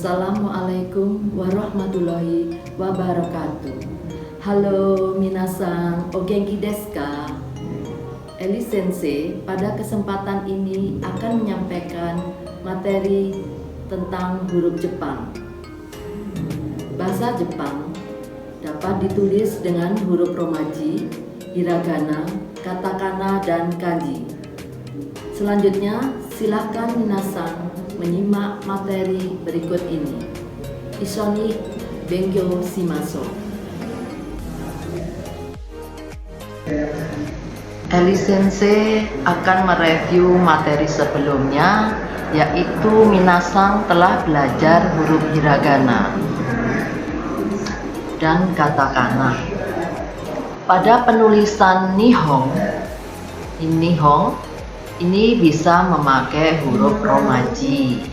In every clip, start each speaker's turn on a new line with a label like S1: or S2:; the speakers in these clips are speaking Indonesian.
S1: Assalamualaikum warahmatullahi wabarakatuh. Halo minasan, o genki desu ka? Eli Sensei pada kesempatan ini akan menyampaikan materi tentang huruf Jepang. Bahasa Jepang dapat ditulis dengan huruf romaji, hiragana, katakana, dan kanji. Selanjutnya, silahkan minasan menyimak materi berikut ini. Ishoni benkyou shimasu. Eli Sensei akan mereview materi sebelumnya, yaitu minasan telah belajar huruf hiragana dan katakana. Pada penulisan Nihon ini bisa memakai huruf romaji,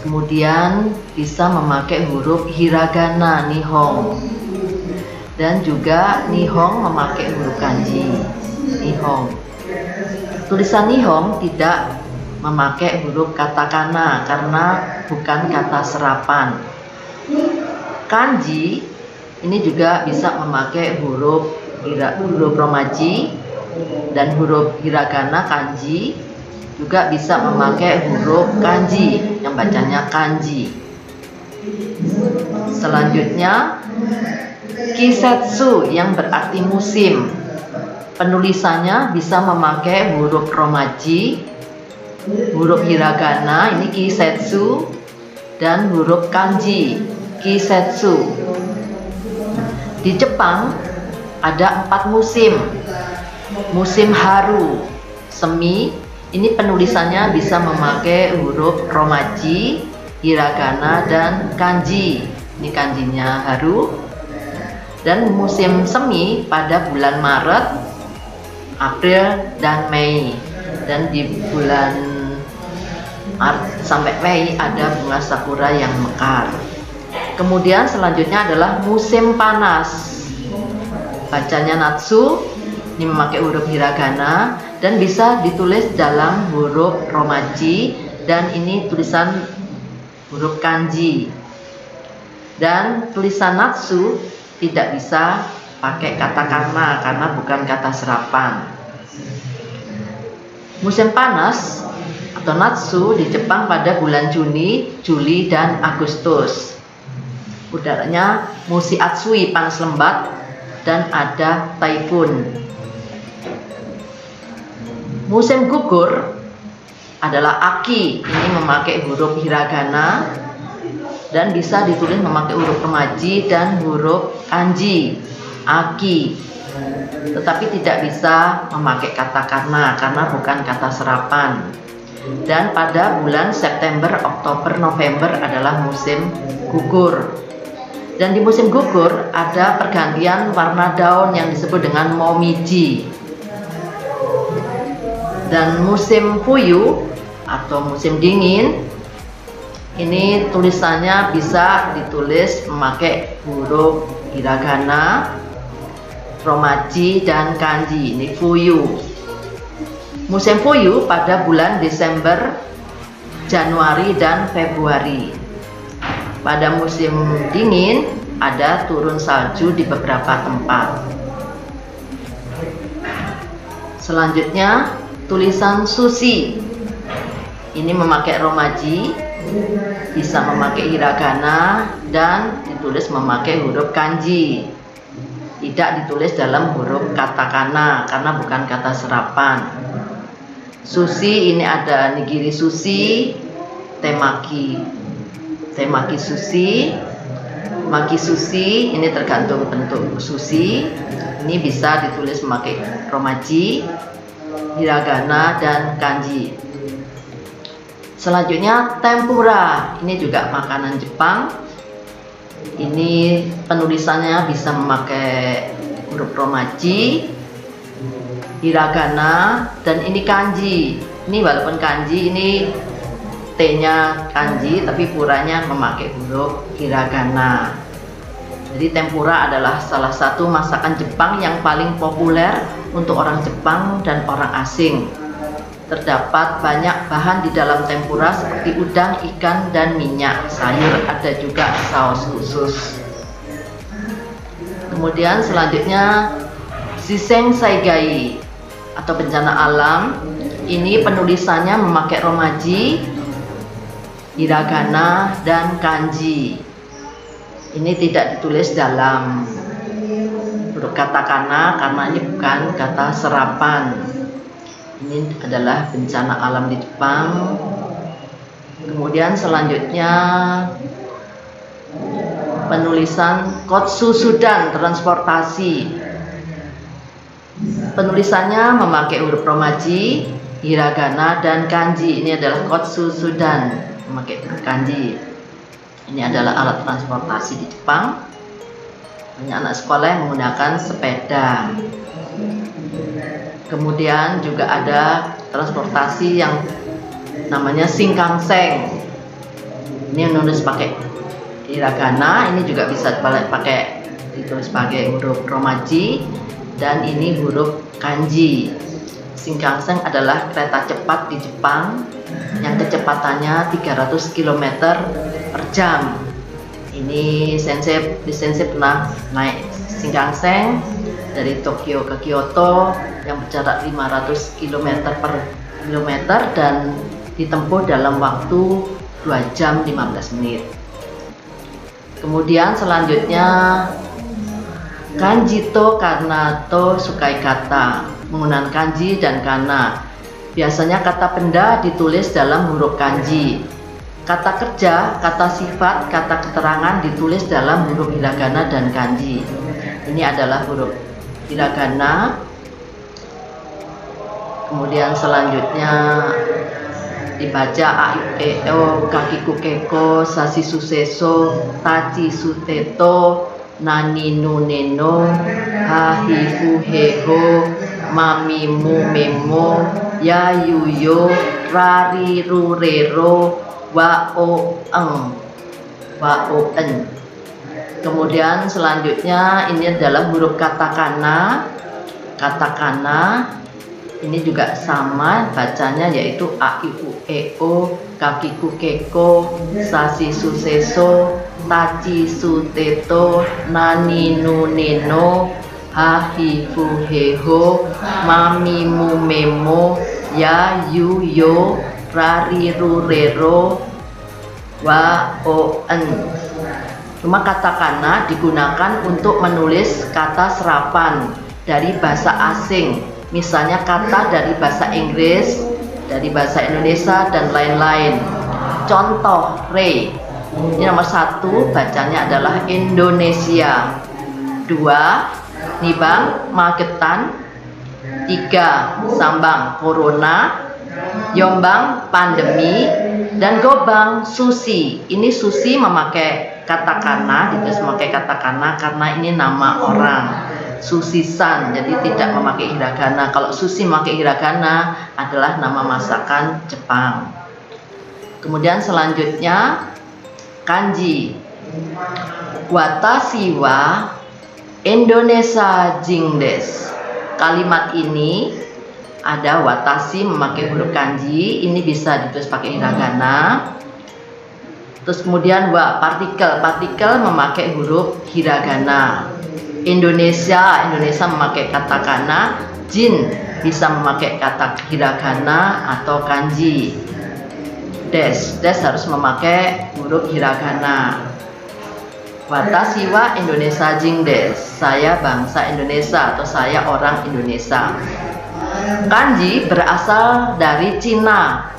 S1: kemudian bisa memakai huruf hiragana Nihon, dan juga Nihon memakai huruf kanji Nihon. Tulisan Nihon tidak memakai huruf katakana karena bukan kata serapan. Kanji ini juga bisa memakai huruf romaji, dan huruf hiragana kanji juga bisa memakai huruf kanji yang bacanya kanji. Selanjutnya, kisetsu yang berarti musim. Penulisannya bisa memakai huruf romaji, huruf hiragana ini kisetsu, dan huruf kanji kisetsu. Di Jepang ada 4 musim. Musim haru, semi, ini penulisannya bisa memakai huruf romaji, hiragana, dan kanji. Ini kanjinya haru. Dan musim semi pada bulan Maret, April, dan Mei. Dan di bulan Maret sampai Mei ada bunga sakura yang mekar. Kemudian selanjutnya adalah musim panas. Bacanya natsu, ini memakai huruf hiragana dan bisa ditulis dalam huruf romaji, dan ini tulisan huruf kanji. Dan tulisan natsu tidak bisa pakai katakana karena bukan kata serapan. Musim panas atau natsu di Jepang pada bulan Juni, Juli, dan Agustus. Udaranya musi atsui, panas lembat, dan ada taifun. Musim gugur adalah aki, ini memakai huruf hiragana dan bisa ditulis memakai huruf romaji dan huruf kanji aki, tetapi tidak bisa memakai katakana karena bukan kata serapan. Dan pada bulan September, Oktober, November adalah musim gugur. Dan di musim gugur ada pergantian warna daun yang disebut dengan momiji. Dan musim fuyu atau musim dingin, ini tulisannya bisa ditulis memakai huruf hiragana, romaji, dan kanji. Ini fuyu. Musim fuyu pada bulan Desember, Januari, dan Februari. Pada musim dingin ada turun salju di beberapa tempat. Selanjutnya, tulisan sushi. Ini memakai romaji, bisa memakai hiragana, dan ditulis memakai huruf kanji. Tidak ditulis dalam huruf katakana karena bukan kata serapan. Sushi ini ada nigiri sushi, temaki sushi, maki sushi, ini tergantung bentuk sushi. Ini bisa ditulis memakai romaji, hiragana, dan kanji. Selanjutnya tempura, ini juga makanan Jepang. Ini penulisannya bisa memakai huruf romaji, hiragana, dan ini kanji. Ini walaupun kanji ini T-nya kanji, tapi puranya memakai huruf hiragana. Jadi tempura adalah salah satu masakan Jepang yang paling populer untuk orang Jepang dan orang asing. terdapat banyak bahan di dalam tempura seperti udang, ikan, dan minyak, sayur, ada juga saus khusus. Kemudian selanjutnya Shiseng Saigai atau bencana alam. Ini penulisannya memakai romaji, hiragana, dan kanji. Ini tidak ditulis dalam huruf katakana karena ini bukan kata serapan. Ini adalah bencana alam di Jepang. Kemudian selanjutnya penulisan Kotsusudan transportasi. Penulisannya memakai huruf romaji, hiragana, dan kanji. Ini adalah Kotsusudan memakai huruf kanji. Ini adalah alat transportasi di Jepang. Banyak anak sekolah yang menggunakan sepeda. Kemudian juga ada transportasi yang namanya Shinkansen. Ini menulis pakai hiragana, ini juga bisa pakai ditulis pakai huruf romaji, dan ini huruf kanji. Shinkansen adalah kereta cepat di Jepang yang kecepatannya 300 km per jam. Ini sensei pernah naik Shinkansen dari Tokyo ke Kyoto yang berjarak 500 km per kilometer dan ditempuh dalam waktu 2 jam 15 menit. Kemudian selanjutnya Kanjito Kanato Sukai kata, menggunakan kanji dan kana. Biasanya kata benda ditulis dalam huruf kanji. Kata kerja, kata sifat, kata keterangan ditulis dalam huruf hiragana dan kanji. Ini adalah huruf hiragana. Kemudian selanjutnya dibaca a, i, e, o, kakiku keko, sasi suseso, tachi suteto, nani no neno, hahi fu heho, mami mu memo, ya yuyo, rari rurero, wa o eng, wa o en. Kemudian selanjutnya ini adalah huruf katakana. Katakana ini juga sama bacanya, yaitu a, i, u, e, o, kakiku keko, sasi suseso, tachi suteto, nani nu neno, hahi fu heho, mami mu memo, ya yu yo, rari rurero, wa o en. Cuma katakana digunakan untuk menulis kata serapan dari bahasa asing. Misalnya kata dari bahasa Inggris, dari bahasa Indonesia, dan lain-lain. Contoh, re. Ini nomor 1 bacanya adalah Indonesia. 2, nibang, magetan. 3, sambang, corona. Yombang, pandemi. Dan gobang, susi. Ini susi memakai katakana, ditulis memakai katakana karena ini nama orang. Susi-san, jadi tidak memakai hiragana. Kalau sushi memakai hiragana adalah nama masakan Jepang. Kemudian selanjutnya kanji. Watashi wa Indonesia jing desu. Kalimat ini ada watashi memakai huruf kanji, ini bisa ditulis pakai hiragana. Terus kemudian wa partikel memakai huruf hiragana. Indonesia memakai katakana, jin bisa memakai kata hiragana atau kanji. Des harus memakai huruf hiragana. Watashi wa Indonesia jing des. Saya bangsa Indonesia atau saya orang Indonesia. Kanji berasal dari Cina.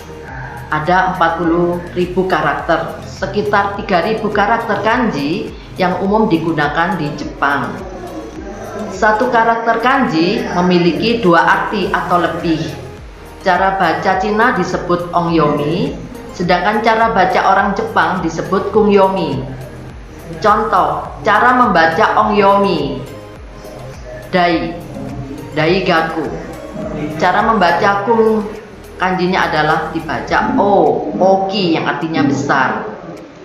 S1: Ada 40.000 karakter. Sekitar 3.000 karakter kanji yang umum digunakan di Jepang. Satu karakter kanji memiliki 2 arti atau lebih. Cara baca Cina disebut ongyomi, sedangkan cara baca orang Jepang disebut kungyomi. Contoh, cara membaca ongyomi. Daigaku. Cara membaca kung kanjinya adalah dibaca oki yang artinya besar.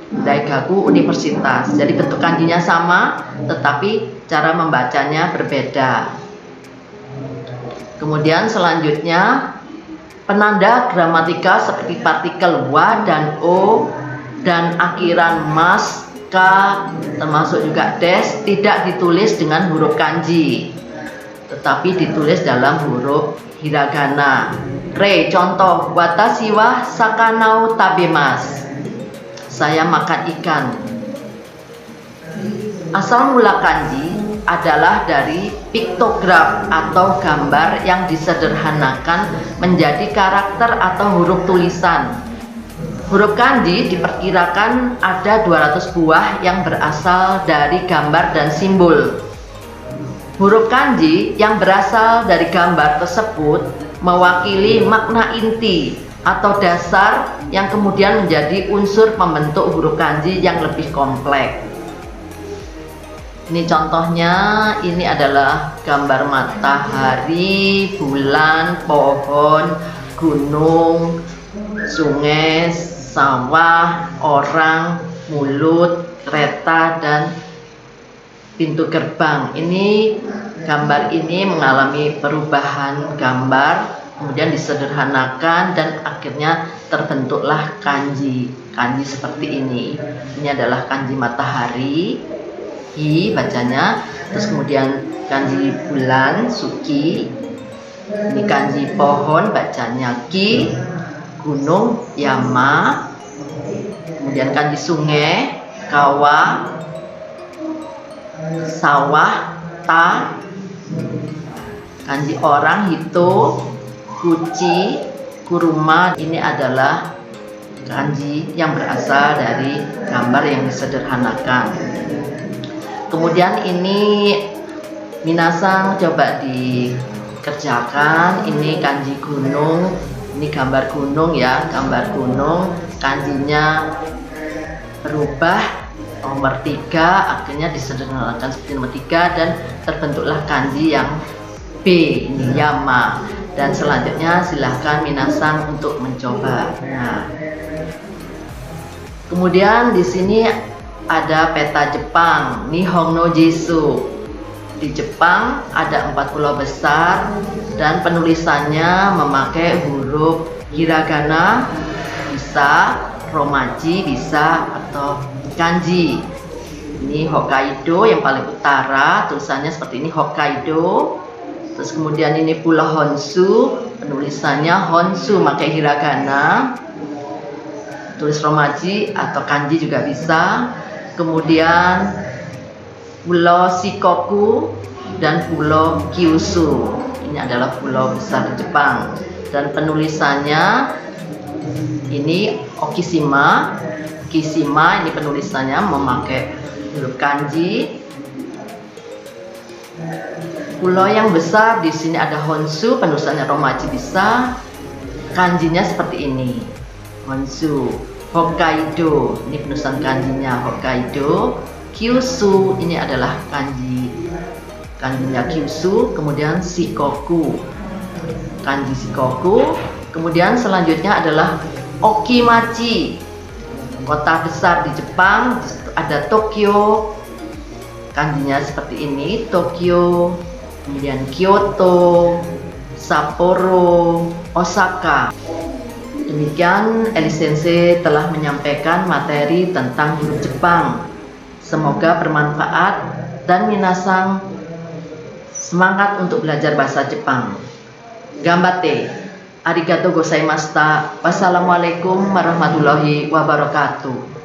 S1: Daigaku universitas. Jadi bentuk kanjinya sama, tetapi cara membacanya berbeda. Kemudian selanjutnya Penanda gramatika seperti partikel wa dan o dan akhiran mas, ka, termasuk juga des tidak ditulis dengan huruf kanji, tetapi ditulis dalam huruf hiragana. Re, contoh, watashi wa sakanau tabemas. Saya makan ikan. Asal mula kanji adalah dari piktograf atau gambar yang disederhanakan menjadi karakter atau huruf tulisan. Huruf kanji diperkirakan ada 200 buah yang berasal dari gambar dan simbol. Huruf kanji yang berasal dari gambar tersebut mewakili makna inti atau dasar yang kemudian menjadi unsur pembentuk huruf kanji yang lebih kompleks. Ini contohnya, ini adalah gambar matahari, bulan, pohon, gunung, sungai, sawah, orang, mulut, kereta, dan pintu gerbang. Ini gambar ini mengalami perubahan gambar, kemudian disederhanakan dan akhirnya terbentuklah kanji. Kanji seperti ini. Ini adalah kanji matahari, hi bacanya, terus kemudian kanji bulan, suki. Ini kanji pohon bacanya ki, gunung yama, kemudian kanji sungai kawa, sawah ta, kanji orang hito, kuci, kuruma. Ini adalah kanji yang berasal dari gambar yang disederhanakan. Kemudian ini minasang coba dikerjakan. Ini kanji gunung, ini gambar gunung ya, gambar gunung, kanjinya berubah nomor 3, akhirnya disederhanakan seperti nomor 3 dan terbentuklah kanji yang B, ini yama. Dan selanjutnya silahkan minasang untuk mencoba. Nah, kemudian di sini ada peta Jepang, Nihon no Jisu. Di Jepang ada 4 pulau besar dan penulisannya memakai huruf hiragana, bisa, romaji bisa, atau kanji. Ini Hokkaido yang paling utara, tulisannya seperti ini Hokkaido. Terus kemudian ini Pulau Honshu, penulisannya Honshu pakai hiragana. Tulis romaji atau kanji juga bisa. Kemudian Pulau Shikoku dan Pulau Kyushu. Ini adalah pulau besar di Jepang dan penulisannya ini Okishima. Kishima ini penulisannya memakai huruf kanji. Pulau yang besar di sini ada Honshu, penulisannya romaji bisa. Kanjinya seperti ini. Honshu. Hokkaido, ini penulisan kanjinya Hokkaido. Kyushu, ini adalah kanjinya Kyushu. Kemudian Shikoku, kanji Shikoku. Kemudian selanjutnya adalah Okimachi, kota besar di Jepang. Ada Tokyo, kanjinya seperti ini Tokyo. Kemudian Kyoto, Sapporo, Osaka. Demikian Eli Sensei telah menyampaikan materi tentang huruf Jepang. Semoga bermanfaat dan minasang semangat untuk belajar bahasa Jepang. Gambate. Arigatou gozaimashita. Wassalamualaikum warahmatullahi wabarakatuh.